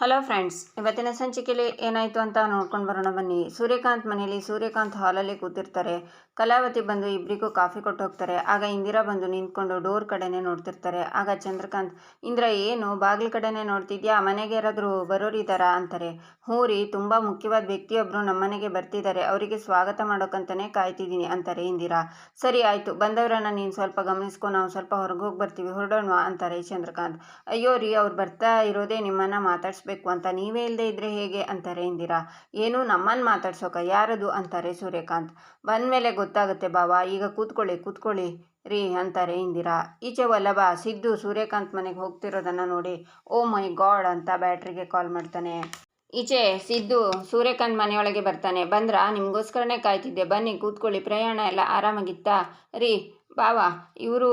Hello friends, ಇವತ್ತಿನ ಸಂಚಿಕೆಯಲ್ಲಿ ಏನಾಯಿತು ಅಂತ ನೋಡ್ಕೊಂಡು ಬರೋಣ ಬನ್ನಿ. ಸೂರ್ಯಕಾಂತ್ ಮನೆಯಲ್ಲಿ ಸೂರ್ಯಕಾಂತ್ ಹಾಲಲ್ಲಿ ಕೂತಿರ್ತಾರೆ. ಕಲಾವತಿ ಬಂದು ಇಬ್ಬರಿಗೂ ಕಾಫಿ ಕೊಟ್ಟು ಹೋಗ್ತಾರೆ. ಆಗ ಇಂದಿರಾ ಬಂದು ನಿಂತ್ಕೊಂಡು ಡೋರ್ ಕಡೆನೇ ನೋಡ್ತಿರ್ತಾರೆ. ಆಗ ಚಂದ್ರಕಾಂತ್, ಇಂದಿರಾ ಏನು ಬಾಗಿಲು ಕಡೆನೇ ನೋಡ್ತಿದ್ಯಾ, ಮನೆಗೆ ಯಾರಾದರೂ ಬರೋರಿದ್ದಾರಾ ಅಂತಾರೆ. ಹ್ಞೂ ರೀ, ತುಂಬ ಮುಖ್ಯವಾದ ವ್ಯಕ್ತಿಯೊಬ್ಬರು ನಮ್ಮ ಮನೆಗೆ ಬರ್ತಿದ್ದಾರೆ, ಅವರಿಗೆ ಸ್ವಾಗತ ಮಾಡೋಕ್ಕಂತಲೇ ಕಾಯ್ತಿದ್ದೀನಿ ಅಂತಾರೆ ಇಂದಿರಾ. ಸರಿ ಆಯಿತು, ಬಂದವರನ್ನು ನೀನು ಸ್ವಲ್ಪ ಗಮನಿಸ್ಕೊ, ನಾವು ಸ್ವಲ್ಪ ಹೊರಗೆ ಹೋಗಿ ಬರ್ತೀವಿ, ಹೊರಡೋಣವಾ ಅಂತಾರೆ ಚಂದ್ರಕಾಂತ್. ಅಯ್ಯೋ ರೀ, ಅವ್ರು ಬರ್ತಾ ಇರೋದೇ ನಿಮ್ಮನ್ನು ಮಾತಾಡ್ಸ್ಬೇಕು ಅಂತ, ನೀವೇ ಇಲ್ಲದೆ ಇದ್ರೆ ಹೇಗೆ ಅಂತಾರೆ ಇಂದಿರಾ. ಏನು, ನಮ್ಮನ್ನು ಮಾತಾಡ್ಸೋಕ? ಯಾರದು ಅಂತಾರೆ ಸೂರ್ಯಕಾಂತ್. ಬಂದಮೇಲೆ ಗೊತ್ತಾಗುತ್ತೆ ಬಾವಾ, ಈಗ ಕೂತ್ಕೊಳ್ಳಿ ರೀ ಅಂತಾರೆ ಇಂದಿರಾ. ಈಚೆ ವಲ್ಲಭ ಸಿದ್ದು ಸೂರ್ಯಕಾಂತ್ ಮನೆಗೆ ಹೋಗ್ತಿರೋದನ್ನು ನೋಡಿ ಓ ಮೈ ಗಾಡ್ ಅಂತ ಬ್ಯಾಟ್ರಿಗೆ ಕಾಲ್ ಮಾಡ್ತಾನೆ. ಈಚೆ ಸಿದ್ದು ಸೂರ್ಯಕಾಂತ್ ಮನೆಯೊಳಗೆ ಬರ್ತಾನೆ. ಬಂದ್ರಾ, ನಿಮಗೋಸ್ಕರನೇ ಕಾಯ್ತಿದ್ದೆ, ಬನ್ನಿ ಕೂತ್ಕೊಳ್ಳಿ, ಪ್ರಯಾಣ ಎಲ್ಲ ಆರಾಮಾಗಿತ್ತಾ? ರೀ ಬಾವಾ, ಇವರು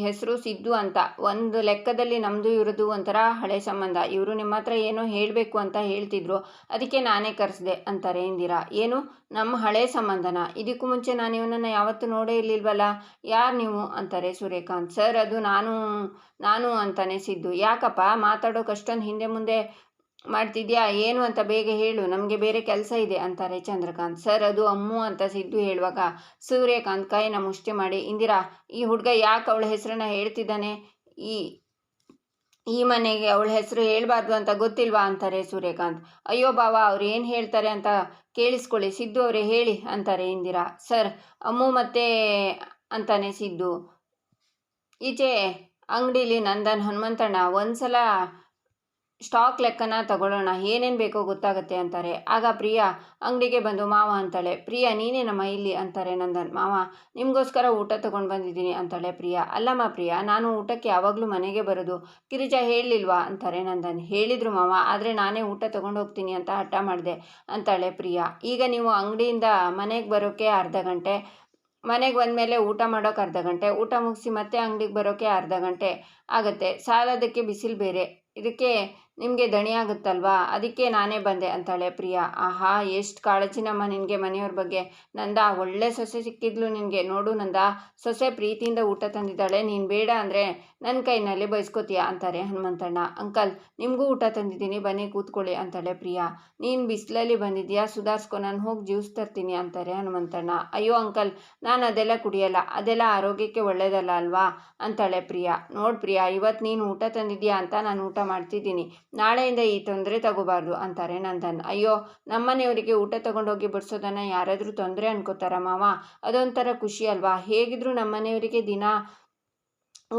ಹೆಸರು ಸಿದ್ದು ಅಂತ, ಒಂದು ಲೆಕ್ಕದಲ್ಲಿ ನಮ್ಮದು ಇವ್ರದ್ದು ಒಂಥರ ಹಳೆ ಸಂಬಂಧ. ಇವರು ನಿಮ್ಮ ಹತ್ರ ಏನೋ ಹೇಳಬೇಕು ಅಂತ ಹೇಳ್ತಿದ್ರು, ಅದಕ್ಕೆ ನಾನೇ ಕರೆಸ್ದೆ ಅಂತಾರೆ ಇಂದಿರಾ. ಏನು, ನಮ್ಮ ಹಳೆ ಸಂಬಂಧನ? ಇದಕ್ಕೂ ಮುಂಚೆ ನಾನು ಇವನನ್ನು ಯಾವತ್ತೂ ನೋಡೇ ಇರಲಿಲ್ವಲ್ಲ, ಯಾರು ನೀವು ಅಂತಾರೆ ಸೂರ್ಯಕಾಂತ್. ಸರ್, ಅದು ನಾನು ಅಂತಾನೆ ಸಿದ್ದು. ಯಾಕಪ್ಪ ಮಾತಾಡೋಕಷ್ಟೊಂದು ಹಿಂದೆ ಮುಂದೆ ಮಾಡ್ತಿದ್ಯಾ, ಏನು ಅಂತ ಬೇಗ ಹೇಳು, ನಮಗೆ ಬೇರೆ ಕೆಲಸ ಇದೆ ಅಂತಾರೆ ಚಂದ್ರಕಾಂತ್. ಸರ್, ಅದು ಅಮ್ಮು ಅಂತ ಸಿದ್ದು ಹೇಳುವಾಗ ಸೂರ್ಯಕಾಂತ್ ಕೈನ ಮುಷ್ಟಿ ಮಾಡಿ, ಇಂದಿರಾ, ಈ ಹುಡುಗ ಯಾಕೆ ಅವಳ ಹೆಸರನ್ನ ಹೇಳ್ತಿದ್ದಾನೆ, ಈ ಮನೆಗೆ ಅವಳ ಹೆಸರು ಹೇಳಬಾರ್ದು ಅಂತ ಗೊತ್ತಿಲ್ವಾ ಅಂತಾರೆ ಸೂರ್ಯಕಾಂತ್. ಅಯ್ಯೋ ಬಾವಾ, ಅವ್ರು ಏನು ಹೇಳ್ತಾರೆ ಅಂತ ಕೇಳಿಸ್ಕೊಳ್ಳಿ, ಸಿದ್ದು ಅವರೇ ಹೇಳಿ ಅಂತಾರೆ ಇಂದಿರಾ. ಸರ್, ಅಮ್ಮು ಮತ್ತೆ ಅಂತಾನೆ ಸಿದ್ದು. ಈಚೆ ಅಂಗಡಿಲಿ ನಂದನ್, ಹನುಮಂತಣ್ಣ, ಒಂದ್ಸಲ ಸ್ಟಾಕ್ ಲೆಕ್ಕನ ತಗೊಳ್ಳೋಣ, ಏನೇನು ಬೇಕೋ ಗೊತ್ತಾಗುತ್ತೆ ಅಂತಾರೆ. ಆಗ ಪ್ರಿಯಾ ಅಂಗಡಿಗೆ ಬಂದು ಮಾವ ಅಂತಾಳೆ. ಪ್ರಿಯಾ, ನೀನೇನಮ್ಮ ಇಲ್ಲಿ ಅಂತಾರೆ ನಂದನ್. ಮಾವ, ನಿಮಗೋಸ್ಕರ ಊಟ ತೊಗೊಂಡು ಬಂದಿದ್ದೀನಿ ಅಂತಾಳೆ ಪ್ರಿಯಾ. ಅಲ್ಲಮ್ಮ ಪ್ರಿಯಾ, ನಾನು ಊಟಕ್ಕೆ ಯಾವಾಗಲೂ ಮನೆಗೆ ಬರೋದು, ಗಿರಿಜಾ ಹೇಳಲಿಲ್ವಾ ಅಂತಾರೆ ನಂದನ್. ಹೇಳಿದ್ರು ಮಾವ, ಆದರೆ ನಾನೇ ಊಟ ತೊಗೊಂಡು ಹೋಗ್ತೀನಿ ಅಂತ ಹಠ ಮಾಡಿದೆ ಅಂತಾಳೆ ಪ್ರಿಯಾ. ಈಗ ನೀವು ಅಂಗಡಿಯಿಂದ ಮನೆಗೆ ಬರೋಕ್ಕೆ ಅರ್ಧ ಗಂಟೆ, ಮನೆಗೆ ಬಂದಮೇಲೆ ಊಟ ಮಾಡೋಕೆ ಅರ್ಧ ಗಂಟೆ, ಊಟ ಮುಗಿಸಿ ಮತ್ತೆ ಅಂಗಡಿಗೆ ಬರೋಕ್ಕೆ ಅರ್ಧ ಗಂಟೆ ಆಗುತ್ತೆ, ಸಾಲದಕ್ಕೆ ಬಿಸಿಲು ಬೇರೆ, ಇದಕ್ಕೆ ನಿಮಗೆ ದಣಿ ಆಗುತ್ತಲ್ವಾ, ಅದಕ್ಕೆ ನಾನೇ ಬಂದೆ ಅಂತಾಳೆ ಪ್ರಿಯಾ. ಆಹಾ, ಎಷ್ಟು ಕಾಳಜಿನಮ್ಮ ನಿನಗೆ ಮನೆಯವ್ರ ಬಗ್ಗೆ. ನಂದ, ಒಳ್ಳೆ ಸೊಸೆ ಸಿಕ್ಕಿದ್ಲು ನಿನಗೆ. ನೋಡು ನಂದ, ಸೊಸೆ ಪ್ರೀತಿಯಿಂದ ಊಟ ತಂದಿದ್ದಾಳೆ, ನೀನು ಬೇಡ ಅಂದರೆ ನನ್ನ ಕೈನಲ್ಲಿ ಬಯಸ್ಕೋತೀಯ ಅಂತಾರೆ ಹನುಮಂತಣ್ಣ. ಅಂಕಲ್, ನಿಮಗೂ ಊಟ ತಂದಿದ್ದೀನಿ, ಬನ್ನಿ ಕೂತ್ಕೊಳ್ಳಿ ಅಂತಾಳೆ ಪ್ರಿಯಾ. ನೀನು ಬಿಸಿಲಲ್ಲಿ ಬಂದಿದ್ಯಾ, ಸುಧಾರಿಸ್ಕೊ, ನಾನು ಹೋಗಿ ಜ್ಯೂಸ್ ತರ್ತೀನಿ ಅಂತಾರೆ ಹನುಮಂತಣ್ಣ. ಅಯ್ಯೋ ಅಂಕಲ್, ನಾನು ಅದೆಲ್ಲ ಕುಡಿಯಲ್ಲ, ಅದೆಲ್ಲ ಆರೋಗ್ಯಕ್ಕೆ ಒಳ್ಳೆಯದಲ್ಲ ಅಲ್ವಾ ಅಂತಾಳೆ ಪ್ರಿಯಾ. ನೋಡು ಪ್ರಿಯಾ, ಇವತ್ತು ನೀನು ಊಟ ತಂದಿದ್ಯಾ ಅಂತ ನಾನು ಊಟ ಮಾಡ್ತಿದ್ದೀನಿ, ನಾಳೆಯಿಂದ ಈ ತೊಂದರೆ ತಗೋಬಾರ್ದು ಅಂತಾರೆ ನಂದನ್. ಅಯ್ಯೋ, ನಮ್ಮನೆಯವರಿಗೆ ಊಟ ತಗೊಂಡೋಗಿ ಬಡಿಸೋದನ್ನು ಯಾರಾದರೂ ತೊಂದರೆ ಅನ್ಕೋತಾರ ಮಾವ, ಅದೊಂಥರ ಖುಷಿ ಅಲ್ವಾ, ಹೇಗಿದ್ರು ನಮ್ಮನೆಯವರಿಗೆ ದಿನ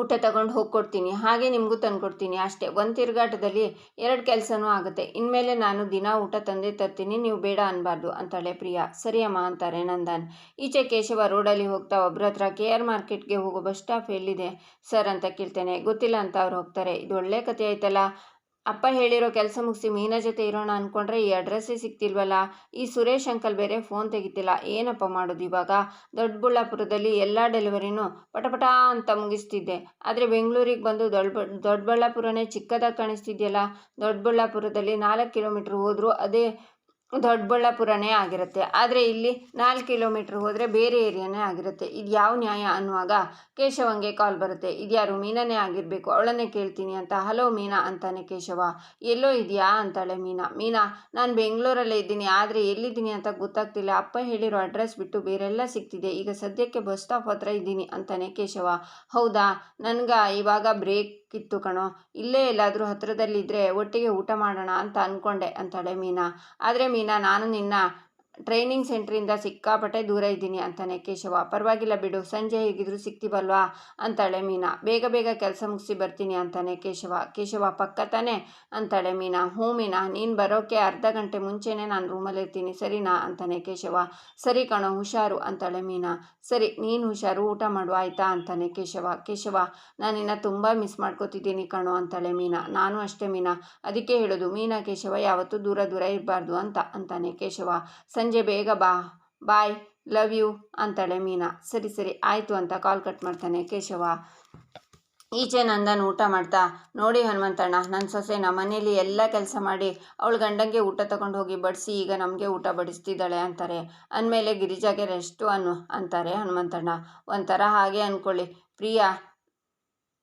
ಊಟ ತಗೊಂಡು ಹೋಗ್ಕೊಡ್ತೀನಿ, ಹಾಗೆ ನಿಮಗೂ ತಂದುಕೊಡ್ತೀನಿ, ಅಷ್ಟೇ, ಒಂದು ತಿರುಗಾಟದಲ್ಲಿ ಎರಡು ಕೆಲಸನೂ ಆಗುತ್ತೆ, ಇನ್ಮೇಲೆ ನಾನು ದಿನ ಊಟ ತಂದೇ ತರ್ತೀನಿ, ನೀವು ಬೇಡ ಅನ್ಬಾರ್ದು ಅಂತಾಳೆ ಪ್ರಿಯಾ. ಸರಿ ಅಮ್ಮ ಅಂತಾರೆ ನಂದನ್. ಈಚೆ ಕೇಶವ ರೋಡಲ್ಲಿ ಹೋಗ್ತಾ ಒಬ್ಬರ ಹತ್ರ KR ಮಾರ್ಕೆಟ್ಗೆ ಹೋಗೋ ಬಸ್ ಸ್ಟಾಪ್ ಎಲ್ಲಿದೆ ಸರ್ ಅಂತ ಕೇಳ್ತೇನೆ. ಗೊತ್ತಿಲ್ಲ ಅಂತ ಅವ್ರು ಹೋಗ್ತಾರೆ. ಇದು ಒಳ್ಳೆ ಕತೆ ಆಯ್ತಲ್ಲ, ಅಪ್ಪ ಹೇಳಿರೋ ಕೆಲಸ ಮುಗಿಸಿ ಮೀನಾ ಜೊತೆ ಇರೋಣ ಅಂದ್ಕೊಂಡ್ರೆ ಈ ಅಡ್ರೆಸ್ಸೇ ಸಿಗ್ತಿಲ್ವಲ್ಲ, ಈ ಸುರೇಶ್ ಅಂಕಲ್ ಬೇರೆ ಫೋನ್ ತೆಗಿತಿಲ್ಲ, ಏನಪ್ಪ ಮಾಡೋದು ಇವಾಗ? ದೊಡ್ಡಬಳ್ಳಾಪುರದಲ್ಲಿ ಎಲ್ಲ ಡೆಲಿವರಿನೂ ಪಟಪಟ ಅಂತ ಮುಗಿಸ್ತಿದ್ದೆ, ಆದರೆ ಬೆಂಗಳೂರಿಗೆ ಬಂದು ದೊಡ್ಡಬಳ್ಳಾಪುರನೇ ಚಿಕ್ಕದಾಗಿ ಕಾಣಿಸ್ತಿದೆಯಲ್ಲ, ದೊಡ್ಡಬಳ್ಳಾಪುರದಲ್ಲಿ 4 ಕಿಲೋಮೀಟ್ರ್ ಹೋದರೂ ಅದೇ ದೊಡ್ಡಬಳ್ಳಾಪುರನೇ ಆಗಿರುತ್ತೆ, ಆದರೆ ಇಲ್ಲಿ 4 ಕಿಲೋಮೀಟ್ರ್ ಹೋದರೆ ಬೇರೆ ಏರಿಯಾನೇ ಆಗಿರುತ್ತೆ, ಇದು ಯಾವ ನ್ಯಾಯ ಅನ್ನುವಾಗ ಕೇಶವಂಗೆ ಕಾಲ್ ಬರುತ್ತೆ. ಇದ್ಯಾರು, ಮೀನಾನೇ ಆಗಿರಬೇಕು, ಅವಳನ್ನೇ ಕೇಳ್ತೀನಿ ಅಂತ. ಹಲೋ ಮೀನಾ ಅಂತಾನೆ ಕೇಶವ. ಎಲ್ಲೋ ಇದೆಯಾ ಅಂತಾಳೆ ಮೀನಾ. ಮೀನಾ, ನಾನು ಬೆಂಗಳೂರಲ್ಲೇ ಇದ್ದೀನಿ, ಆದರೆ ಎಲ್ಲಿದ್ದೀನಿ ಅಂತ ಗೊತ್ತಾಗ್ತಿಲ್ಲ, ಅಪ್ಪ ಹೇಳಿರೋ ಅಡ್ರೆಸ್ ಬಿಟ್ಟು ಬೇರೆಲ್ಲ ಸಿಗ್ತಿದೆ, ಈಗ ಸದ್ಯಕ್ಕೆ ಬಸ್ ಸ್ಟಾಪ್ ಹತ್ರ ಇದ್ದೀನಿ ಅಂತಾನೆ ಕೇಶವ. ಹೌದಾ, ನನಗೆ ಇವಾಗ ಬ್ರೇಕ್ ಇತ್ತು ಕಣೋ, ಇಲ್ಲೇ ಎಲ್ಲಾದರೂ ಹತ್ರದಲ್ಲಿದ್ದರೆ ಒಟ್ಟಿಗೆ ಊಟ ಮಾಡೋಣ ಅಂತ ಅಂದ್ಕೊಂಡೆ ಅಂತಾಳೆ ಮೀನಾ. ಆದರೆ ಮೀನಾ, ನಾನು ನಿನ್ನ ಟ್ರೈನಿಂಗ್ ಸೆಂಟ್ರಿಂದ ಸಿಕ್ಕಾಪಟ್ಟೆ ದೂರ ಇದ್ದೀನಿ ಅಂತಾನೆ ಕೇಶವ. ಪರವಾಗಿಲ್ಲ ಬಿಡು, ಸಂಜೆ ಹೇಗಿದ್ರು ಸಿಗ್ತೀವಲ್ವಾ ಅಂತಾಳೆ ಮೀನಾ. ಬೇಗ ಬೇಗ ಕೆಲಸ ಮುಗಿಸಿ ಬರ್ತೀನಿ ಅಂತಾನೆ ಕೇಶವ. ಕೇಶವ, ಪಕ್ಕ ತಾನೆ ಅಂತಾಳೆ ಮೀನಾ. ಹ್ಞೂ ಮೀನಾ, ನೀನು ಬರೋಕ್ಕೆ ಅರ್ಧ ಗಂಟೆ ಮುಂಚೆನೇ ನಾನು ರೂಮಲ್ಲಿರ್ತೀನಿ, ಸರಿನಾ ಅಂತಾನೆ ಕೇಶವ. ಸರಿ ಕಣೋ, ಹುಷಾರು ಅಂತಾಳೆ ಮೀನಾ. ಸರಿ, ನೀನು ಹುಷಾರು, ಊಟ ಮಾಡು ಆಯಿತಾ ಅಂತಾನೆ ಕೇಶವ. ಕೇಶವ, ನಾನು ನಿನ್ನ ತುಂಬ ಮಿಸ್ ಮಾಡ್ಕೋತಿದ್ದೀನಿ ಕಣೋ ಅಂತಾಳೆ ಮೀನಾ. ನಾನು ಅಷ್ಟೇ ಮೀನಾ, ಅದಕ್ಕೆ ಹೇಳೋದು ಮೀನಾ ಕೇಶವ ಯಾವತ್ತೂ ದೂರ ದೂರ ಇರಬಾರ್ದು ಅಂತಾನೆ ಕೇಶವ. ಸಂಜೆ ಬೇಗ ಬಾ, ಬಾಯ್, ಲವ್ ಯು ಅಂತಾಳೆ ಮೀನಾ. ಸರಿ ಸರಿ ಆಯಿತು ಅಂತ ಕಾಲ್ ಕಟ್ ಮಾಡ್ತಾನೆ ಕೇಶವ. ಈಚೆ ನಂದನ್ ಊಟ ಮಾಡ್ತಾ, ನೋಡಿ ಹನುಮಂತಣ್ಣ, ನನ್ನ ಸೊಸೆ ನಮ್ಮ ಮನೇಲಿ ಎಲ್ಲ ಕೆಲಸ ಮಾಡಿ ಅವಳು ಗಂಡಂಗೆ ಊಟ ತಗೊಂಡು ಹೋಗಿ ಬಡಿಸಿ ಈಗ ನಮಗೆ ಊಟ ಬಡಿಸ್ತಿದ್ದಾಳೆ ಅಂತಾರೆ. ಅಂದಮೇಲೆ ಗಿರಿಜಾಗೆ ರೆಸ್ಟು ಅಂತಾರೆ ಹನುಮಂತಣ್ಣ. ಒಂಥರ ಹಾಗೆ ಅಂದ್ಕೊಳ್ಳಿ. ಪ್ರಿಯಾ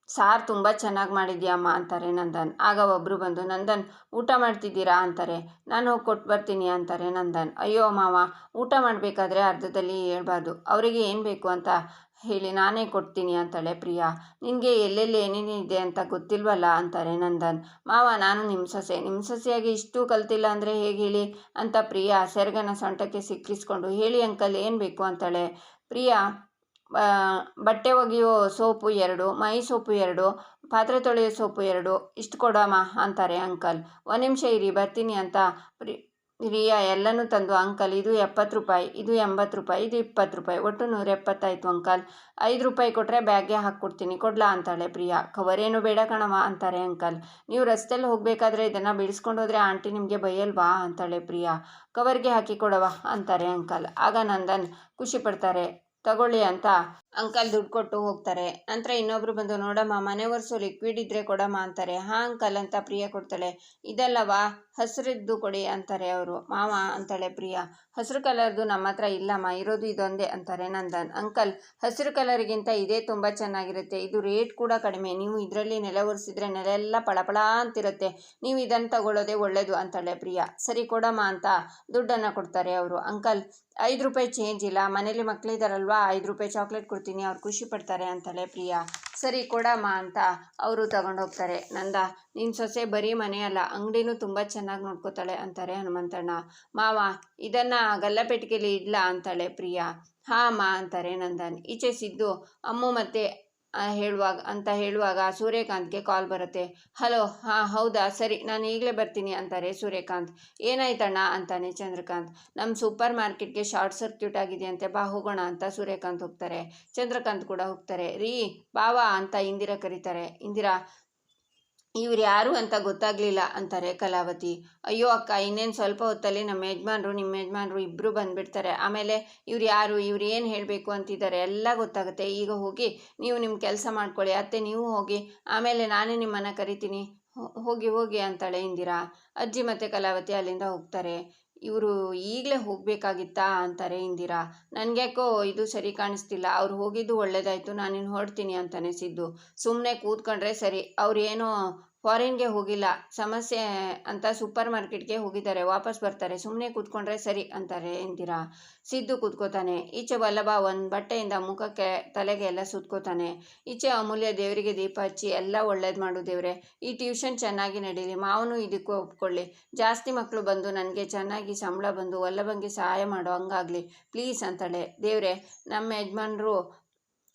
ಸಾರು ತುಂಬ ಚೆನ್ನಾಗಿ ಮಾಡಿದ್ಯಾ ಅಮ್ಮ ಅಂತಾರೆ ನಂದನ್. ಆಗ ಒಬ್ಬರು ಬಂದು, ನಂದನ್ ಊಟ ಮಾಡ್ತಿದ್ದೀರಾ ಅಂತಾರೆ. ನಾನು ಹೋಗಿ ಕೊಟ್ಟು ಬರ್ತೀನಿ ಅಂತಾರೆ ನಂದನ್. ಅಯ್ಯೋ ಮಾವ, ಊಟ ಮಾಡಬೇಕಾದ್ರೆ ಅರ್ಧದಲ್ಲಿ ಹೇಳ್ಬಾರ್ದು, ಅವರಿಗೆ ಏನು ಬೇಕು ಅಂತ ಹೇಳಿ ನಾನೇ ಕೊಡ್ತೀನಿ ಅಂತಾಳೆ ಪ್ರಿಯಾ. ನಿನಗೆ ಎಲ್ಲೆಲ್ಲಿ ಏನೇನಿದೆ ಅಂತ ಗೊತ್ತಿಲ್ವಲ್ಲ ಅಂತಾರೆ ನಂದನ್. ಮಾವ, ನಾನು ನಿಮ್ಮ ಸೊಸೆಯಾಗಿ ಇಷ್ಟು ಕಲ್ತಿಲ್ಲ ಅಂದರೆ ಹೇಗೆ ಹೇಳಿ ಅಂತ ಪ್ರಿಯಾ ಸೆರಗನ ಸೊಂಟಕ್ಕೆ ಸಿಕ್ಕಿಸ್ಕೊಂಡು, ಹೇಳಿ ಅಂಕಲ್ ಏನು ಬೇಕು ಅಂತಾಳೆ. ಪ್ರಿಯಾ, ಬಟ್ಟೆ ಒಗೆಯೋ ಸೋಪು 2, ಮೈ ಸೋಪು 2, ಪಾತ್ರೆ ತೊಳೆಯೋ ಸೋಪು 2, ಇಷ್ಟು ಕೊಡಮ್ಮ ಅಂತಾರೆ ಅಂಕಲ್. ಒಂದು ನಿಮಿಷ ಇರಿ ಬರ್ತೀನಿ ಅಂತ ಪ್ರಿಯಾ ಎಲ್ಲನೂ ತಂದು, ಅಂಕಲ್ ಇದು 70 ರೂಪಾಯಿ, ಇದು 80 ರೂಪಾಯಿ, ಇದು 20 ರೂಪಾಯಿ, ಒಟ್ಟು 170 ಅಂಕಲ್. 5 ರೂಪಾಯಿ ಕೊಟ್ಟರೆ ಬ್ಯಾಗ್ಗೆ ಹಾಕ್ಕೊಡ್ತೀನಿ, ಕೊಡ್ಲಾ ಅಂತಾಳೆ ಪ್ರಿಯಾ. ಕವರೇನು ಬೇಡ ಕಣವ ಅಂತಾರೆ ಅಂಕಲ್. ನೀವು ರಸ್ತೆಯಲ್ಲಿ ಹೋಗಬೇಕಾದ್ರೆ ಇದನ್ನು ಬಿಡಿಸ್ಕೊಂಡು ಹೋದರೆ ಆಂಟಿ ನಿಮಗೆ ಬೈಯಲ್ವಾ ಅಂತಾಳೆ ಪ್ರಿಯಾ. ಕವರ್ಗೆ ಹಾಕಿ ಕೊಡವ ಅಂತಾರೆ ಅಂಕಲ್. ಆಗ ನಂದನ್ ಖುಷಿ ಪಡ್ತಾರೆ. ತಗೊಳ್ಳಿ ಅಂತ ಅಂಕಲ್ ದುಡ್ಡು ಕೊಟ್ಟು ಹೋಗ್ತಾರೆ. ನಂತರ ಇನ್ನೊಬ್ರು ಬಂದು, ನೋಡಮ್ಮ ಮನೆ ಒರೆಸೋ ಲಿಕ್ವಿಡ್ ಇದ್ರೆ ಕೊಡಮ್ಮ ಅಂತಾರೆ. ಹಾಂ ಅಂಕಲ್ ಅಂತ ಪ್ರಿಯಾ ಕೊಡ್ತಾಳೆ. ಇದಲ್ಲವಾ, ಹಸಿರಿದ್ದು ಕೊಡಿ ಅಂತಾರೆ ಅವರು. ಮಾವ ಅಂತಾಳೆ ಪ್ರಿಯಾ. ಹಸಿರು ಕಲರ್ದು ನಮ್ಮ ಹತ್ರ ಇಲ್ಲಮ್ಮ, ಇರೋದು ಇದೊಂದೇ ಅಂತಾರೆ ನಂದನ್. ಅಂಕಲ್, ಹಸಿರು ಕಲರ್ಗಿಂತ ಇದೇ ತುಂಬ ಚೆನ್ನಾಗಿರುತ್ತೆ, ಇದು ರೇಟ್ ಕೂಡ ಕಡಿಮೆ, ನೀವು ಇದರಲ್ಲಿ ನೆಲ ಒರೆಸಿದ್ರೆ ನೆಲ ಎಲ್ಲ ಪಳಪಳ ಅಂತಿರುತ್ತೆ, ನೀವು ಇದನ್ನು ತಗೊಳ್ಳೋದೇ ಒಳ್ಳೇದು ಅಂತಾಳೆ ಪ್ರಿಯಾ. ಸರಿ ಕೊಡಮ್ಮ ಅಂತ ದುಡ್ಡನ್ನು ಕೊಡ್ತಾರೆ ಅವರು. ಅಂಕಲ್, 5 ರೂಪಾಯಿ ಚೇಂಜ್ ಇಲ್ಲ, ಮನೇಲಿ ಮಕ್ಕಳಿದಾರಲ್ವಾ, 5 ರೂಪಾಯಿ ಚಾಕ್ಲೇಟ್ ಕೊಡ್ತೀನಿ, ಅವ್ರು ಖುಷಿ ಪಡ್ತಾರೆ ಅಂತಾಳೆ ಪ್ರಿಯಾ. ಸರಿ ಕೊಡಮ್ಮ ಅಂತ ಅವರು ತಗೊಂಡೋಗ್ತಾರೆ. ನಂದ, ನಿನ್ನ ಸೊಸೆ ಬರೀ ಮನೆ ಅಲ್ಲ, ಅಂಗಡಿನೂ ತುಂಬ ಚೆನ್ನಾಗಿ ನೋಡ್ಕೋತಾಳೆ ಅಂತಾರೆ ಹನುಮಂತಣ್ಣ. ಮಾವ, ಇದನ್ನು ಗಲ್ಲಪೆಟ್ಟಿಗೆಯಲ್ಲಿ ಇಡ್ಲಾ ಅಂತಾಳೆ ಪ್ರಿಯಾ. ಹಾಂ ಅಮ್ಮ ಅಂತಾರೆ ನಂದನ್. ಈಚೆ ಸಿದ್ದು ಅಮ್ಮು ಮತ್ತೆ ಹೇಳುವಾಗ ಸೂರ್ಯಕಾಂತ್ಗೆ ಕಾಲ್ ಬರುತ್ತೆ. ಹಲೋ, ಹಾಂ ಹೌದಾ, ಸರಿ ನಾನು ಈಗಲೇ ಬರ್ತೀನಿ ಅಂತಾರೆ ಸೂರ್ಯಕಾಂತ್. ಏನಾಯ್ತಣ್ಣ ಅಂತಾನೆ ಚಂದ್ರಕಾಂತ್. ನಮ್ಮ ಸೂಪರ್ ಮಾರ್ಕೆಟ್ಗೆ ಶಾರ್ಟ್ ಸರ್ಕ್ಯೂಟ್ ಆಗಿದೆಯಂತೆ, ಬಾ ಹೋಗೋಣ ಅಂತ ಸೂರ್ಯಕಾಂತ್ ಹೋಗ್ತಾರೆ. ಚಂದ್ರಕಾಂತ್ ಕೂಡ ಹೋಗ್ತಾರೆ. ರೀ ಬಾವಾ ಅಂತ ಇಂದಿರಾ ಕರೀತಾರೆ. ಇಂದಿರಾ, ಇವ್ರು ಯಾರು ಅಂತ ಗೊತ್ತಾಗಲಿಲ್ಲ ಅಂತಾರೆ ಕಲಾವತಿ. ಅಯ್ಯೋ ಅಕ್ಕ, ಇನ್ನೇನು ಸ್ವಲ್ಪ ಹೊತ್ತಲ್ಲಿ ನಮ್ಮ ಯಜಮಾನ್ರು ನಿಮ್ಮ ಯಜಮಾನ್ರು ಇಬ್ಬರು ಬಂದುಬಿಡ್ತಾರೆ, ಆಮೇಲೆ ಇವ್ರು ಯಾರು, ಇವ್ರು ಏನು ಹೇಳಬೇಕು ಅಂತಿದ್ದಾರೆ ಎಲ್ಲ ಗೊತ್ತಾಗುತ್ತೆ. ಈಗ ಹೋಗಿ ನೀವು ನಿಮ್ಮ ಕೆಲಸ ಮಾಡ್ಕೊಳ್ಳಿ, ಅತ್ತೆ ನೀವು ಹೋಗಿ, ಆಮೇಲೆ ನಾನೇ ನಿಮ್ಮನ್ನು ಕರಿತೀನಿ, ಹೋಗಿ ಹೋಗಿ ಅಂತಾಳೆ ಇಂದಿರಾ. ಅಜ್ಜಿ ಮತ್ತು ಕಲಾವತಿ ಅಲ್ಲಿಂದ ಹೋಗ್ತಾರೆ. ಇವರು ಈಗಲೇ ಹೋಗಬೇಕಾಗಿತ್ತಾ ಅಂತಾರೆ ಇಂದಿರಾ. ನನಗ್ಯಾಕೋ ಇದು ಸರಿ ಕಾಣಿಸ್ತಿಲ್ಲ, ಅವ್ರು ಹೋಗಿದ್ದು ಒಳ್ಳೇದಾಯಿತು, ನಾನಿನ್ನು ಹೊರಡ್ತೀನಿ ಅಂತಾನೆ ಸಿದ್ದು. ಸುಮ್ಮನೆ ಕೂತ್ಕೊಂಡ್ರೆ ಸರಿ, ಅವ್ರು ಏನೋ ಫಾರಿನ್ಗೆ ಹೋಗಿಲ್ಲ, ಸಮಸ್ಯೆ ಅಂತ ಸೂಪರ್ ಮಾರ್ಕೆಟ್ಗೆ ಹೋಗಿದ್ದಾರೆ, ವಾಪಸ್ ಬರ್ತಾರೆ, ಸುಮ್ಮನೆ ಕೂತ್ಕೊಂಡ್ರೆ ಸರಿ ಅಂತಾರೆ ಇಂದಿರಾ. ಸಿದ್ದು ಕೂತ್ಕೋತಾನೆ. ಈಚೆ ವಲ್ಲಭ ಒಂದು ಬಟ್ಟೆಯಿಂದ ಮುಖಕ್ಕೆ ತಲೆಗೆ ಎಲ್ಲ ಸುತ್ಕೋತಾನೆ. ಈಚೆ ಅಮೂಲ್ಯ ದೇವರಿಗೆ ದೀಪ ಹಚ್ಚಿ, ಎಲ್ಲ ಒಳ್ಳೇದು ಮಾಡು ದೇವ್ರೆ, ಈ ಟ್ಯೂಷನ್ ಚೆನ್ನಾಗಿ ನಡೀಲಿ, ಮಾವನು ಇದಕ್ಕೂ ಒಪ್ಕೊಳ್ಳಿ, ಜಾಸ್ತಿ ಮಕ್ಕಳು ಬಂದು ನನಗೆ ಚೆನ್ನಾಗಿ ಸಂಬಳ ಬಂದು ವಲ್ಲಭಂಗೆ ಸಹಾಯ ಮಾಡೋ ಹಂಗಾಗಲಿ ಪ್ಲೀಸ್ ಅಂತಾಳೆ. ದೇವ್ರೆ, ನಮ್ಮ ಯಜಮಾನ್ರು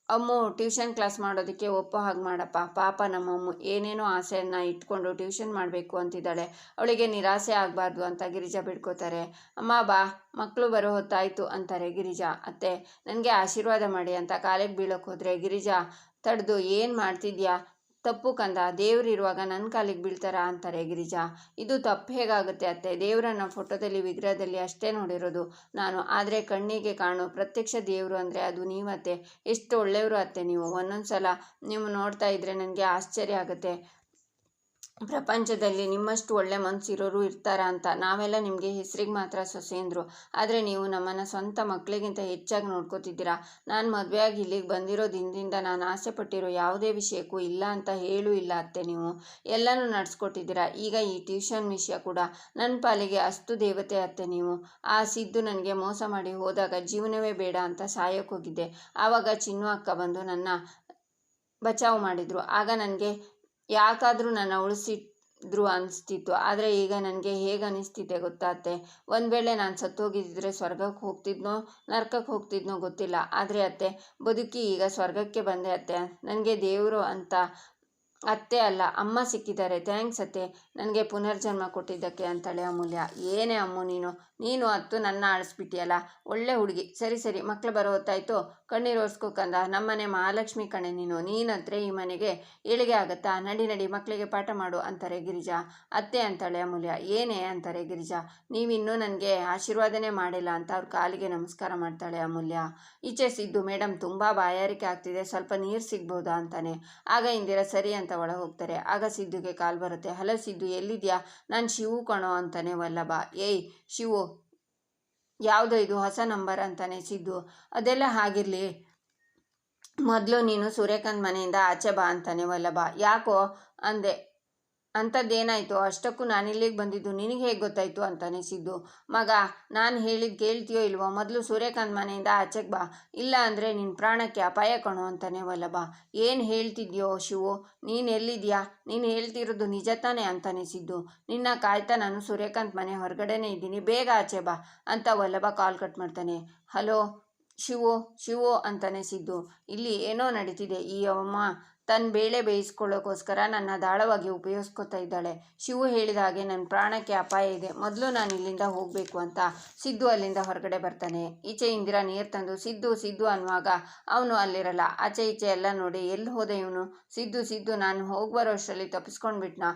ಅಮ್ಮು ಟ್ಯೂಷನ್ ಕ್ಲಾಸ್ ಮಾಡೋದಕ್ಕೆ ಒಪ್ಪೋ ಹಾಗೆ ಮಾಡಪ್ಪ, ಪಾಪ ನಮ್ಮಮ್ಮು ಏನೇನೋ ಆಸೆಯನ್ನು ಇಟ್ಕೊಂಡು ಟ್ಯೂಷನ್ ಮಾಡಬೇಕು ಅಂತಿದ್ದಾಳೆ, ಅವಳಿಗೆ ನಿರಾಸೆ ಆಗಬಾರ್ದು ಅಂತ ಗಿರಿಜಾ ಬಿಡ್ಕೋತಾರೆ. ಅಮ್ಮ ಬಾ, ಮಕ್ಕಳು ಬರೋ ಹೊತ್ತಾಯಿತು ಅಂತಾರೆ ಗಿರಿಜಾ. ಅತ್ತೆ, ನನಗೆ ಆಶೀರ್ವಾದ ಮಾಡಿ ಅಂತ ಕಾಲಿಗೆ ಬೀಳೋಕ್ಕೆ ಹೋದರೆ ಗಿರಿಜಾ ತಡೆದು, ಏನು ಮಾಡ್ತಿದ್ಯಾ, ತಪ್ಪು ಕಂದ, ದೇವ್ರಿರುವಾಗ ನನ್ನ ಕಾಲಿಗೆ ಬೀಳ್ತಾರಾ ಅಂತಾರೆ ಗಿರಿಜಾ. ಇದು ತಪ್ಪು ಹೇಗಾಗುತ್ತೆ ಅತ್ತೆ, ದೇವರನ್ನ ಫೋಟೋದಲ್ಲಿ ವಿಗ್ರಹದಲ್ಲಿ ಅಷ್ಟೇ ನೋಡಿರೋದು ನಾನು, ಆದರೆ ಕಣ್ಣಿಗೆ ಕಾಣೋ ಪ್ರತ್ಯಕ್ಷ ದೇವರು ಅಂದರೆ ಅದು ನೀವತ್ತೆ, ಎಷ್ಟು ಒಳ್ಳೆಯವರು ಅತ್ತೆ ನೀವು, ಒಂದೊಂದು ಸಲ ನೀವು ನೋಡ್ತಾ ಇದ್ದರೆ ನನಗೆ ಆಶ್ಚರ್ಯ ಆಗುತ್ತೆ, ಪ್ರಪಂಚದಲ್ಲಿ ನಿಮ್ಮಷ್ಟು ಒಳ್ಳೆ ಮನಸ್ಸಿರೋರು ಇರ್ತಾರಾ ಅಂತ. ನಾವೆಲ್ಲ ನಿಮಗೆ ಹೆಸರಿಗೆ ಮಾತ್ರ ಸೊಸೆಂದರು, ಆದರೆ ನೀವು ನಮ್ಮನ್ನು ಸ್ವಂತ ಮಕ್ಕಳಿಗಿಂತ ಹೆಚ್ಚಾಗಿ ನೋಡ್ಕೋತಿದ್ದೀರಾ. ನಾನು ಮದುವೆಯಾಗಿ ಇಲ್ಲಿಗೆ ಬಂದಿರೋ ದಿನದಿಂದ ನಾನು ಆಸೆ ಪಟ್ಟಿರೋ ಯಾವುದೇ ವಿಷಯಕ್ಕೂ ಇಲ್ಲ ಅಂತ ಹೇಳೂ ಇಲ್ಲ ಅತ್ತೆ, ನೀವು ಎಲ್ಲನೂ ನಡೆಸ್ಕೊಟ್ಟಿದ್ದೀರಾ. ಈಗ ಈ ಟ್ಯೂಷನ್ ವಿಷಯ ಕೂಡ ನನ್ನ ಪಾಲಿಗೆ ಅಷ್ಟು ದೇವತೆ ಅತ್ತೆ ನೀವು. ಆ ಸಿದ್ದು ನನಗೆ ಮೋಸ ಮಾಡಿ ಹೋದಾಗ ಜೀವನವೇ ಬೇಡ ಅಂತ ಸಾಯೋಕ್ಕೆ ಹೋಗಿದ್ದೆ, ಆವಾಗ ಚಿನ್ನು ಅಕ್ಕ ಬಂದು ನನ್ನ ಬಚಾವು ಮಾಡಿದರು, ಆಗ ನನಗೆ ಯಾಕಾದರೂ ನನ್ನ ಉಳಿಸಿದ್ರು ಅನಿಸ್ತಿತ್ತು, ಆದರೆ ಈಗ ನನಗೆ ಹೇಗೆ ಅನಿಸ್ತಿದೆ ಗೊತ್ತಾತ್ತೆ, ಒಂದು ವೇಳೆ ನಾನು ಸತ್ತೋಗಿದ್ದರೆ ಸ್ವರ್ಗಕ್ಕೆ ಹೋಗ್ತಿದ್ನೋ ನರ್ಕಕ್ಕೆ ಹೋಗ್ತಿದ್ನೋ ಗೊತ್ತಿಲ್ಲ, ಆದರೆ ಅತ್ತೆ ಬದುಕಿ ಈಗ ಸ್ವರ್ಗಕ್ಕೆ ಬಂದೆ ಅತ್ತೆ, ನನಗೆ ದೇವರು ಅಂತ ಅತ್ತೆ ಅಲ್ಲ ಅಮ್ಮ ಸಿಕ್ಕಿದ್ದಾರೆ, ಥ್ಯಾಂಕ್ಸ್ ಅತ್ತೆ, ನನಗೆ ಪುನರ್ಜನ್ಮ ಕೊಟ್ಟಿದ್ದಕ್ಕೆ ಅಂತಾಳೆ ಅಮೂಲ್ಯ. ಏನೇ ಅಮ್ಮು ನೀನು ಅತ್ತು ನನ್ನ ಆಳಿಸ್ಬಿಟ್ಟಿಯಲ್ಲ, ಒಳ್ಳೆ ಹುಡುಗಿ, ಸರಿ ಸರಿ ಮಕ್ಕಳು ಬರೋ ಹೊತ್ತಾಯಿತು, ಕಣ್ಣೀರು ಒರೆಸ್ಕೋಕಂದ, ನಮ್ಮನೆ ಮಹಾಲಕ್ಷ್ಮಿ ಕಣೆ ನೀನಂದ್ರೆ ಈ ಮನೆಗೆ ಏಳಿಗೆ ಆಗುತ್ತಾ, ನಡಿ ನಡಿ ಮಕ್ಕಳಿಗೆ ಪಾಠ ಮಾಡು ಅಂತಾರೆ ಗಿರಿಜಾ. ಅತ್ತೆ ಅಂತಾಳೆ ಅಮೂಲ್ಯ. ಏನೇ ಅಂತಾರೆ ಗಿರಿಜಾ. ನೀವಿನ್ನೂ ನನಗೆ ಆಶೀರ್ವಾದನೇ ಮಾಡಿಲ್ಲ ಅಂತ ಅವ್ರ ಕಾಲಿಗೆ ನಮಸ್ಕಾರ ಮಾಡ್ತಾಳೆ ಅಮೂಲ್ಯ. ಈಚೆ ಸಿದ್ದು, ಮೇಡಮ್ ತುಂಬ ಬಾಯಾರಿಕೆ ಆಗ್ತಿದೆ, ಸ್ವಲ್ಪ ನೀರು ಸಿಗ್ಬೋದಾ ಅಂತಾನೆ. ಆಗ ಇಂದಿರಾ ಸರಿ ಅಂತ ಒಳಗೆ ಹೋಗ್ತಾರೆ. ಆಗ ಸಿದ್ದುಗೆ ಕಾಲ್ ಬರುತ್ತೆ. ಹಲೋ ಸಿದ್ದು, ಎಲ್ಲಿದ್ಯಾ, ನಾನು ಶಿವು ಕಣೋ ಅಂತಾನೆ ವಲ್ಲಭ. ಏಯ್ ಶಿವು, ಯಾವುದೋ ಇದು ಹೊಸ ನಂಬರ್ ಅಂತಾನೆ ಸಿದ್ದು. ಅದೆಲ್ಲ ಹಾಗಿರಲಿ, ಮೊದಲು ನೀನು ಸೂರ್ಯಕಾಂತ್ ಮನೆಯಿಂದ ಆಚೆ ಬಾ ಅಂತಾನೆ ವಲ್ಲಭ. ಯಾಕೋ ಅಂದೆ. ಅಂಥದ್ದೇನಾಯಿತು? ಅಷ್ಟಕ್ಕೂ ನಾನಿಲ್ಲಿಗೆ ಬಂದಿದ್ದು ನಿನಗೆ ಹೇಗೆ ಗೊತ್ತಾಯಿತು ಅಂತಾನೆ ಸಿದ್ದು. ಮಗ, ನಾನು ಹೇಳಿದ್ದು ಕೇಳ್ತೀಯೋ ಇಲ್ವೋ? ಮೊದಲು ಸೂರ್ಯಕಾಂತ್ ಮನೆಯಿಂದ ಆಚೆಗೆ ಬಾ, ಇಲ್ಲ ಅಂದರೆ ನಿನ್ನ ಪ್ರಾಣಕ್ಕೆ ಅಪಾಯ ಕಣೋ ಅಂತಾನೆ ವಲ್ಲಭ. ಏನು ಹೇಳ್ತಿದ್ಯೋ ಶಿವು? ನೀನು ಎಲ್ಲಿದ್ಯಾ? ನೀನು ಹೇಳ್ತಿರೋದು ನಿಜ ತಾನೆ ಅಂತಾನೆ ಸಿದ್ದು. ನಿನ್ನ ಕಾಯ್ತಾ ನಾನು ಸೂರ್ಯಕಾಂತ್ ಮನೆ ಹೊರಗಡೆನೇ ಇದ್ದೀನಿ, ಬೇಗ ಆಚೆ ಬಾ ಅಂತ ವಲ್ಲಭ ಕಾಲ್ ಕಟ್ ಮಾಡ್ತಾನೆ. ಹಲೋ ಶಿವು, ಶಿವು ಅಂತಾನೆ ಸಿದ್ದು. ಇಲ್ಲಿ ಏನೋ ನಡೀತಿದೆ. ಈ ಅಮ್ಮ ತನ್ನ ಬೇಳೆ ಬೇಯಿಸ್ಕೊಳ್ಳೋಕ್ಕೋಸ್ಕರ ನನ್ನ ದಾಳವಾಗಿ ಉಪಯೋಗಿಸ್ಕೊತಾ ಇದ್ದಾಳೆ. ಶಿವು ಹೇಳಿದ ಹಾಗೆ ನನ್ನ ಪ್ರಾಣಕ್ಕೆ ಅಪಾಯ ಇದೆ, ಮೊದಲು ನಾನು ಇಲ್ಲಿಂದ ಹೋಗಬೇಕು ಅಂತ ಸಿದ್ದು ಅಲ್ಲಿಂದ ಹೊರಗಡೆ ಬರ್ತಾನೆ. ಈಚೆ ಇಂದಿರಾ ನೀರು ತಂದು ಸಿದ್ದು ಸಿದ್ದು ಅನ್ನುವಾಗ ಅವನು ಅಲ್ಲಿರಲ್ಲ. ಆಚೆ ಈಚೆ ಎಲ್ಲ ನೋಡಿ ಎಲ್ಲಿ ಹೋದೆ ಇವನು? ಸಿದ್ದು ಸಿದ್ದು ನಾನು ಹೋಗಿ ಬರೋ ಅಷ್ಟರಲ್ಲಿ ತಪ್ಪಿಸ್ಕೊಂಡ್ಬಿಟ್ನಾ?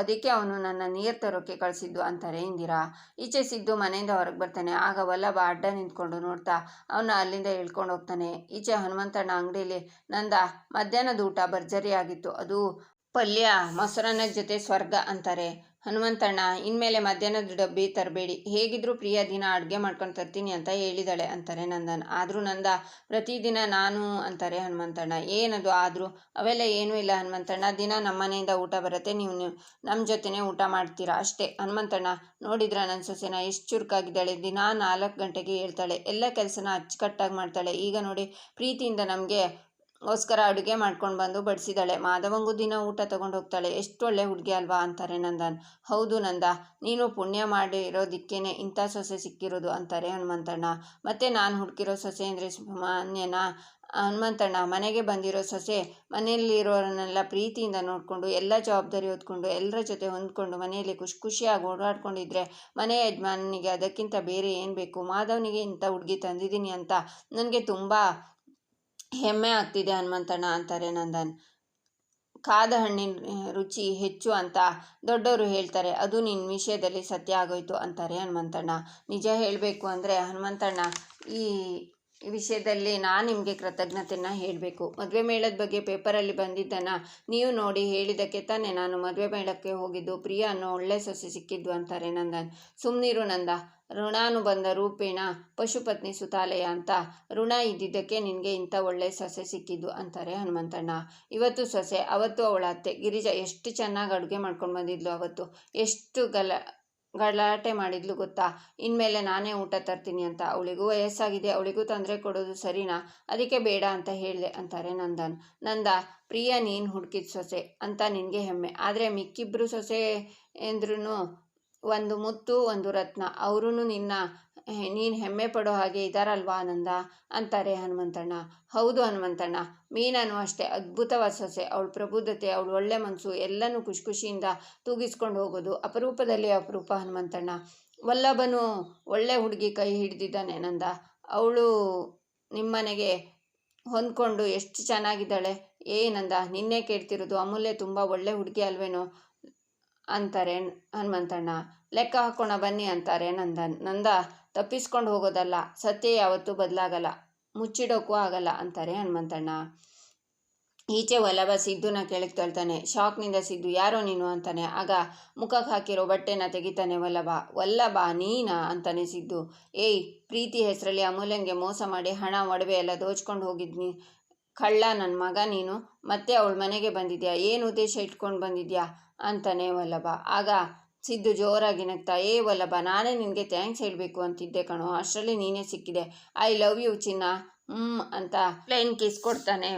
ಅದಕ್ಕೆ ಅವನು ನನ್ನ ನೀರು ತರೋಕ್ಕೆ ಕಳಿಸಿದ್ದು ಅಂತಾರೆ ಇಂದಿರಾ. ಈಚೆ ಸಿದ್ದು ಮನೆಯಿಂದ ಹೊರಗೆ ಬರ್ತಾನೆ. ಆಗ ವಲ್ಲಭ ಅಡ್ಡ ನಿಂತ್ಕೊಂಡು ನೋಡ್ತಾ ಅವನ್ನ ಅಲ್ಲಿಂದ ಇಳ್ಕೊಂಡು ಹೋಗ್ತಾನೆ. ಈಚೆ ಹನುಮಂತಣ್ಣ ಅಂಗಡಿಯಲ್ಲಿ ನಂದ ಮಧ್ಯಾಹ್ನದ ಊಟ ಭರ್ಜರಿಯಾಗಿತ್ತು. ಅದು ಪಲ್ಯ ಮೊಸರನ್ನದ ಜೊತೆ ಸ್ವರ್ಗ ಅಂತಾರೆ ಹನುಮಂತಣ್ಣ. ಇನ್ಮೇಲೆ ಮಧ್ಯಾಹ್ನದ ಡಬ್ಬಿ ತರಬೇಡಿ, ಹೇಗಿದ್ರು ಪ್ರಿಯ ದಿನ ಅಡುಗೆ ಮಾಡ್ಕೊಂಡು ತರ್ತೀನಿ ಅಂತ ಹೇಳಿದಾಳೆ ಅಂತಾರೆ ನಂದನ್. ಆದರೂ ನಂದ ಪ್ರತಿದಿನ ನಾನು ಅಂತಾರೆ ಹನುಮಂತಣ್ಣ. ಏನದು ಆದರೂ? ಅವೆಲ್ಲ ಏನೂ ಇಲ್ಲ ಹನುಮಂತಣ್ಣ, ದಿನ ನಮ್ಮ ಮನೆಯಿಂದ ಊಟ ಬರುತ್ತೆ, ನೀವು ನಮ್ಮ ಜೊತೆನೇ ಊಟ ಮಾಡ್ತೀರಾ ಅಷ್ಟೇ. ಹನುಮಂತಣ್ಣ ನೋಡಿದ್ರ ನನ್ನ ಸೊಸೆನ ಎಷ್ಟು ಚುರುಕಾಗಿದ್ದಾಳೆ, ದಿನ 4 ಗಂಟೆಗೆ ಹೇಳ್ತಾಳೆ, ಎಲ್ಲ ಕೆಲಸನ ಅಚ್ಚುಕಟ್ಟಾಗಿ ಮಾಡ್ತಾಳೆ. ಈಗ ನೋಡಿ ಪ್ರೀತಿಯಿಂದ ನಮಗೆ ಗೋಸ್ಕರ ಅಡುಗೆ ಮಾಡ್ಕೊಂಡು ಬಂದು ಬಡಿಸಿದಾಳೆ, ಮಾಧವಂಗೂ ದಿನ ಊಟ ತಗೊಂಡು ಹೋಗ್ತಾಳೆ, ಎಷ್ಟು ಒಳ್ಳೆ ಹುಡುಗಿ ಅಲ್ವಾ ಅಂತಾರೆ ನಂದನ್. ಹೌದು ನಂದ, ನೀನು ಪುಣ್ಯ ಮಾಡಿರೋದಿಕ್ಕೇನೆ ಇಂಥ ಸೊಸೆ ಸಿಕ್ಕಿರೋದು ಅಂತಾರೆ ಹನುಮಂತಣ್ಣ. ಮತ್ತೆ ನಾನು ಹುಡುಕಿರೋ ಸೊಸೆ ಅಂದರೆ ಮಾನ್ಯನಾ ಹನುಮಂತಣ್ಣ? ಮನೆಗೆ ಬಂದಿರೋ ಸೊಸೆ ಮನೆಯಲ್ಲಿರೋರನ್ನೆಲ್ಲ ಪ್ರೀತಿಯಿಂದ ನೋಡಿಕೊಂಡು ಎಲ್ಲ ಜವಾಬ್ದಾರಿ ಹೊತ್ಕೊಂಡು ಎಲ್ಲರ ಜೊತೆ ಹೊಂದ್ಕೊಂಡು ಮನೆಯಲ್ಲಿ ಖುಷಿಯಾಗಿ ಓಡಾಡ್ಕೊಂಡಿದ್ರೆ ಮನೆ ಯಜಮಾನಿಗೆ ಅದಕ್ಕಿಂತ ಬೇರೆ ಏನು ಬೇಕು? ಮಾಧವನಿಗೆ ಇಂಥ ಹುಡುಗಿ ತಂದಿದ್ದೀನಿ ಅಂತ ನನಗೆ ತುಂಬ ಹೆಮ್ಮೆ ಆಗ್ತಿದೆ ಹನುಮಂತಣ್ಣ ಅಂತಾರೆ ನಂದನ್. ಕಾದ ಹಣ್ಣಿನ ರುಚಿ ಹೆಚ್ಚು ಅಂತ ದೊಡ್ಡವರು ಹೇಳ್ತಾರೆ, ಅದು ನಿನ್ನ ವಿಷಯದಲ್ಲಿ ಸತ್ಯ ಆಗೋಯ್ತು ಅಂತಾರೆ ಹನುಮಂತಣ್ಣ. ನಿಜ ಹೇಳಬೇಕು ಅಂದರೆ ಹನುಮಂತಣ್ಣ, ಈ ವಿಷಯದಲ್ಲಿ ನಾನು ನಿಮಗೆ ಕೃತಜ್ಞತೆಯನ್ನು ಹೇಳಬೇಕು. ಮದುವೆ ಮೇಳದ ಬಗ್ಗೆ ಪೇಪರಲ್ಲಿ ಬಂದಿದ್ದನ್ನು ನೀವು ನೋಡಿ ಹೇಳಿದ್ದಕ್ಕೆ ತಾನೇ ನಾನು ಮದುವೆ ಮೇಳಕ್ಕೆ ಹೋಗಿದ್ದು, ಪ್ರಿಯಾ ಅನ್ನೋ ಒಳ್ಳೆ ಸೊಸೆ ಸಿಕ್ಕಿದ್ದು ಅಂತಾರೆ ನಂದನ್. ಸುಮ್ಮನಿರು ನಂದ, ಋಣಾನುಬಂಧ ರೂಪೇಣ ಪಶುಪತ್ನಿ ಸುತಾಲಯ ಅಂತ ಋಣ ಇದ್ದಿದ್ದಕ್ಕೆ ನಿನಗೆ ಇಂಥ ಒಳ್ಳೆ ಸೊಸೆ ಸಿಕ್ಕಿದ್ದು ಅಂತಾರೆ ಹನುಮಂತಣ್ಣ. ಇವತ್ತು ಸೊಸೆ, ಅವತ್ತು ಅವಳ ಅತ್ತೆ ಗಿರಿಜಾ ಎಷ್ಟು ಚೆನ್ನಾಗಿ ಅಡುಗೆ ಮಾಡ್ಕೊಂಡು ಬಂದಿದ್ಲು. ಅವತ್ತು ಎಷ್ಟು ಗಲಾಟೆ ಮಾಡಿದ್ಲು ಗೊತ್ತಾ? ಇನ್ಮೇಲೆ ನಾನೇ ಊಟ ತರ್ತೀನಿ ಅಂತ. ಅವಳಿಗೂ ವಯಸ್ಸಾಗಿದೆ, ಅವಳಿಗೂ ತೊಂದರೆ ಕೊಡೋದು ಸರಿನಾ? ಅದಕ್ಕೆ ಬೇಡ ಅಂತ ಹೇಳಿದೆ ಅಂತಾರೆ ನಂದನ್. ನಂದ, ಪ್ರಿಯ ನೀನು ಹುಡುಕಿದ ಸೊಸೆ ಅಂತ ನಿನಗೆ ಹೆಮ್ಮೆ, ಆದರೆ ಮಿಕ್ಕಿಬ್ರು ಸೊಸೆ ಎಂದ್ರೂ ಒಂದು ಮುತ್ತು ಒಂದು ರತ್ನ, ಅವರೂ ನೀನು ಹೆಮ್ಮೆ ಪಡೋ ಹಾಗೆ ಇದ್ದಾರಲ್ವಾ ಆನಂದ ಅಂತಾರೆ ಹನುಮಂತಣ್ಣ. ಹೌದು ಹನುಮಂತಣ್ಣ, ಮೀನನು ಅಷ್ಟೇ ಅದ್ಭುತವಾದ ಸೊಸೆ. ಅವಳ ಪ್ರಬುದ್ಧತೆ, ಅವಳು ಒಳ್ಳೆ ಮನಸ್ಸು ಎಲ್ಲನೂ ಖುಷಿಯಿಂದ ತೂಗಿಸ್ಕೊಂಡು ಹೋಗೋದು ಅಪರೂಪದಲ್ಲಿ ಅಪರೂಪ ಹನುಮಂತಣ್ಣ. ವಲ್ಲಭನು ಒಳ್ಳೆ ಹುಡುಗಿ ಕೈ ಹಿಡಿದಿದ್ದಾನೆ ನಂದ, ಅವಳು ನಿಮ್ಮನೆಗೆ ಹೊಂದ್ಕೊಂಡು ಎಷ್ಟು ಚೆನ್ನಾಗಿದ್ದಾಳೆ. ನಂದ, ನಿನ್ನೆ ಕೇಳ್ತಿರೋದು, ಅಮೂಲ್ಯ ತುಂಬ ಒಳ್ಳೆ ಹುಡುಗಿ ಅಲ್ವೇನೋ ಅಂತಾರೆ ಹನುಮಂತಣ್ಣ. ಲೆಕ್ಕ ಹಾಕೋಣ ಬನ್ನಿ ಅಂತಾರೆ ನಂದನ್. ನಂದ, ತಪ್ಪಿಸ್ಕೊಂಡು ಹೋಗೋದಲ್ಲ, ಸತ್ಯ ಯಾವತ್ತೂ ಬದಲಾಗಲ್ಲ, ಮುಚ್ಚಿಡೋಕ್ಕೂ ಆಗಲ್ಲ ಅಂತಾರೆ ಹನುಮಂತಣ್ಣ. ಈಚೆ ವಲ್ಲಭ ಸಿದ್ದುನ ಕೆಳಗೆ ತಳ್ತಾನೆ. ಶಾಕ್ನಿಂದ ಸಿದ್ದು, ಯಾರೋ ನೀನು ಅಂತಾನೆ. ಆಗ ಮುಖಕ್ಕೆ ಹಾಕಿರೋ ಬಟ್ಟೆನ ತೆಗಿತಾನೆ ವಲ್ಲಭ. ವಲ್ಲಭ ನೀನಾ ಅಂತಾನೆ ಸಿದ್ದು. ಪ್ರೀತಿ ಹೆಸರಲ್ಲಿ ಅಮೂಲ್ಯಂಗೆ ಮೋಸ ಮಾಡಿ ಹಣ ಒಡವೆ ಎಲ್ಲ ದೋಚ್ಕೊಂಡು ಹೋಗಿದ್ನಿ ಕಳ್ಳ ನನ್ನ ಮಗ ನೀನು. ಮತ್ತೆ ಅವಳ ಮನೆಗೆ ಬಂದಿದ್ಯಾ, ಏನು ಉದ್ದೇಶ ಇಟ್ಕೊಂಡು ಬಂದಿದ್ಯಾ ಅಂತಾನೆ ವಲ್ಲಭ. ಆಗ ಸಿದ್ದು ಜೋರಾಗಿ ನಗ್ತಾ, ವಲ್ಲಭ, ನಾನೇ ನಿನಗೆ ಥ್ಯಾಂಕ್ಸ್ ಹೇಳಬೇಕು ಅಂತಿದ್ದೆ ಕಣೋ, ಅಷ್ಟರಲ್ಲಿ ನೀನೇ ಸಿಕ್ಕಿದೆ. ಐ ಲವ್ ಯು ಚಿನ್ನ ಅಂತ ಪ್ಲೇನ್ ಕಿಸ್ ಕೊಡ್ತಾನೆ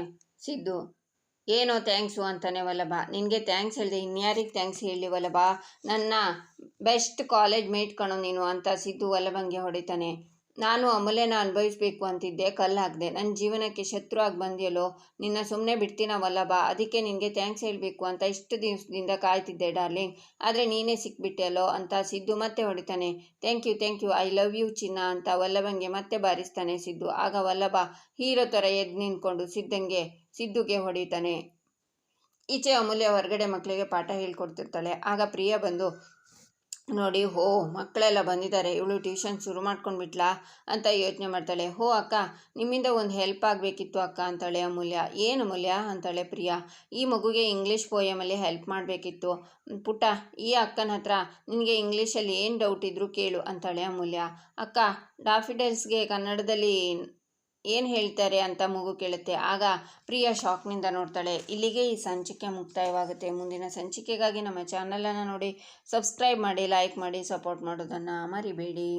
ಸಿದ್ದು. ಏನೋ ಥ್ಯಾಂಕ್ಸು ಅಂತಾನೆ ವಲ್ಲಭ. ನಿನಗೆ ಥ್ಯಾಂಕ್ಸ್ ಹೇಳಿದೆ ಇನ್ಯಾರಿಗೆ ಥ್ಯಾಂಕ್ಸ್ ಹೇಳಲಿ ವಲ್ಲಭ, ನನ್ನ ಬೆಸ್ಟ್ ಕಾಲೇಜ್ ಮೇಟ್ ಕಣೋ ನೀನು ಅಂತ ಸಿದ್ದು ವಲ್ಲಭಂಗೆ ಹೊಡಿತಾನೆ. ನಾನು ಅಮೂಲ್ಯನ ಅನುಭವಿಸ್ಬೇಕು ಅಂತಿದ್ದೆ, ಕಲ್ಲು ಹಾಕಿದೆ, ನನ್ನ ಜೀವನಕ್ಕೆ ಶತ್ರು ಆಗಿ ಬಂದಿಯಲ್ಲೋ, ನಿನ್ನ ಸುಮ್ಮನೆ ಬಿಡ್ತೀನ ವಲ್ಲಭ, ಅದಕ್ಕೆ ನಿನಗೆ ಥ್ಯಾಂಕ್ಸ್ ಹೇಳಬೇಕು ಅಂತ ಇಷ್ಟು ದಿವಸದಿಂದ ಕಾಯ್ತಿದ್ದೆ ಡಾರ್ಲಿಂಗ್, ಆದರೆ ನೀನೇ ಸಿಕ್ಬಿಟ್ಟೆಯಲ್ಲೋ ಅಂತ ಸಿದ್ದು ಮತ್ತೆ ಹೊಡಿತಾನೆ. Thank you I love you ಚಿನ್ನ ಅಂತ ವಲ್ಲಭಂಗೆ ಮತ್ತೆ ಬಾರಿಸ್ತಾನೆ ಸಿದ್ದು. ಆಗ ವಲ್ಲಭ ಹೀರೋ ಥರ ಎದ್ದು ನಿಂತ್ಕೊಂಡು ಸಿದ್ದುಗೆ ಹೊಡಿತಾನೆ. ಈಚೆ ಅಮೂಲ್ಯ ಹೊರಗಡೆ ಮಕ್ಕಳಿಗೆ ಪಾಠ ಹೇಳ್ಕೊಡ್ತಿರ್ತಾಳೆ. ಆಗ ಪ್ರಿಯ ಬಂದು ನೋಡಿ, ಮಕ್ಕಳೆಲ್ಲ ಬಂದಿದ್ದಾರೆ, ಇವಳು ಟ್ಯೂಷನ್ ಶುರು ಮಾಡ್ಕೊಂಡ್ಬಿಟ್ಲಾ ಅಂತ ಯೋಚನೆ ಮಾಡ್ತಾಳೆ. ಅಕ್ಕ, ನಿಮ್ಮಿಂದ ಒಂದು ಹೆಲ್ಪ್ ಆಗಬೇಕಿತ್ತು ಅಕ್ಕ ಅಂತಾಳೆ ಅಮೂಲ್ಯ. ಏನು ಅಮೂಲ್ಯ ಅಂತಾಳೆ ಪ್ರಿಯಾ. ಈ ಮಗುಗೆ ಇಂಗ್ಲೀಷ್ ಪೋಯಮಲ್ಲಿ ಹೆಲ್ಪ್ ಮಾಡಬೇಕಿತ್ತು ಪುಟ್ಟ. ಈ ಅಕ್ಕನ ಹತ್ರ ನಿನಗೆ ಇಂಗ್ಲೀಷಲ್ಲಿ ಏನು ಡೌಟ್ ಇದ್ರೂ ಕೇಳು ಅಂತಾಳೆ ಅಮೂಲ್ಯ. ಅಕ್ಕ, ಡಾಫಿಡಲ್ಸ್ಗೆ ಕನ್ನಡದಲ್ಲಿ ಏನು ಹೇಳ್ತಾರೆ ಅಂತ ಮಗು ಕೇಳುತ್ತೆ. ಆಗ ಪ್ರಿಯಾ ಶಾಕ್ನಿಂದ ನೋಡ್ತಾಳೆ. ಇಲ್ಲಿಗೆ ಈ ಸಂಚಿಕೆ ಮುಕ್ತಾಯವಾಗುತ್ತೆ. ಮುಂದಿನ ಸಂಚಿಕೆಗಾಗಿ ನಮ್ಮ ಚಾನಲನ್ನು ನೋಡಿ, ಸಬ್ಸ್ಕ್ರೈಬ್ ಮಾಡಿ, ಲೈಕ್ ಮಾಡಿ, ಸಪೋರ್ಟ್ ಮಾಡೋದನ್ನು ಮರಿಬೇಡಿ.